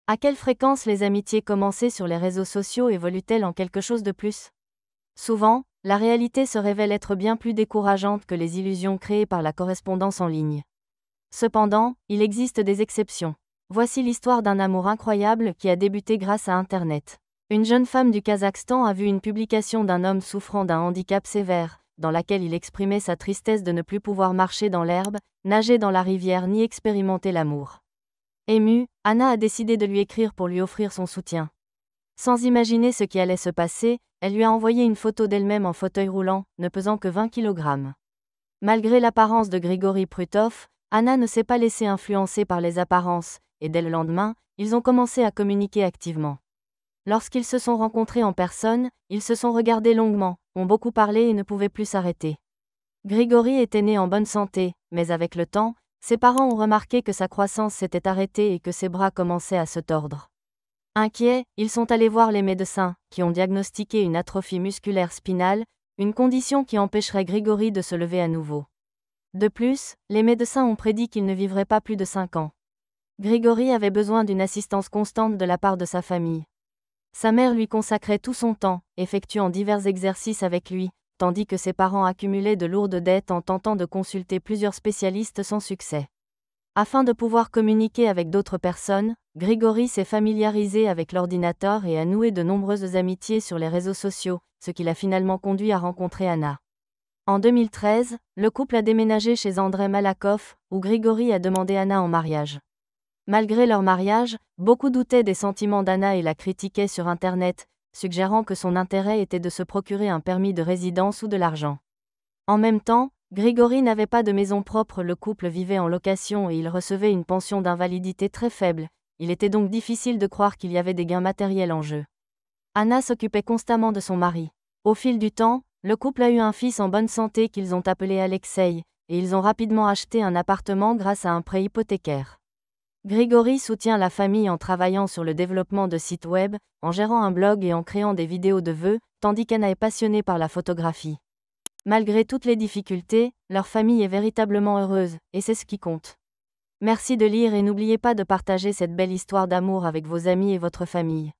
À quelle fréquence les amitiés commencées sur les réseaux sociaux évoluent-elles en quelque chose de plus? Souvent, la réalité se révèle être bien plus décourageante que les illusions créées par la correspondance en ligne. Cependant, il existe des exceptions. Voici l'histoire d'un amour incroyable qui a débuté grâce à Internet. Une jeune femme du Kazakhstan a vu une publication d'un homme souffrant d'un handicap sévère, dans laquelle il exprimait sa tristesse de ne plus pouvoir marcher dans l'herbe, nager dans la rivière ni expérimenter l'amour. Émue, Anna a décidé de lui écrire pour lui offrir son soutien. Sans imaginer ce qui allait se passer, elle lui a envoyé une photo d'elle-même en fauteuil roulant, ne pesant que 20 kg. Malgré l'apparence de Grigory Prutov, Anna ne s'est pas laissée influencer par les apparences, et dès le lendemain, ils ont commencé à communiquer activement. Lorsqu'ils se sont rencontrés en personne, ils se sont regardés longuement, ont beaucoup parlé et ne pouvaient plus s'arrêter. Grigory était né en bonne santé, mais avec le temps, ses parents ont remarqué que sa croissance s'était arrêtée et que ses bras commençaient à se tordre. Inquiets, ils sont allés voir les médecins, qui ont diagnostiqué une atrophie musculaire spinale, une condition qui empêcherait Grigory de se lever à nouveau. De plus, les médecins ont prédit qu'il ne vivrait pas plus de 5 ans. Grigory avait besoin d'une assistance constante de la part de sa famille. Sa mère lui consacrait tout son temps, effectuant divers exercices avec lui, tandis que ses parents accumulaient de lourdes dettes en tentant de consulter plusieurs spécialistes sans succès. Afin de pouvoir communiquer avec d'autres personnes, Grigory s'est familiarisé avec l'ordinateur et a noué de nombreuses amitiés sur les réseaux sociaux, ce qui l'a finalement conduit à rencontrer Anna. En 2013, le couple a déménagé chez Andrei Malakov, où Grigory a demandé Anna en mariage. Malgré leur mariage, beaucoup doutaient des sentiments d'Anna et la critiquaient sur Internet, suggérant que son intérêt était de se procurer un permis de résidence ou de l'argent. En même temps, Grigory n'avait pas de maison propre, le couple vivait en location et il recevait une pension d'invalidité très faible, il était donc difficile de croire qu'il y avait des gains matériels en jeu. Anna s'occupait constamment de son mari. Au fil du temps, le couple a eu un fils en bonne santé qu'ils ont appelé Alexei, et ils ont rapidement acheté un appartement grâce à un prêt hypothécaire. Grigory soutient la famille en travaillant sur le développement de sites web, en gérant un blog et en créant des vidéos de vœux, tandis qu'Anna est passionnée par la photographie. Malgré toutes les difficultés, leur famille est véritablement heureuse, et c'est ce qui compte. Merci de lire et n'oubliez pas de partager cette belle histoire d'amour avec vos amis et votre famille.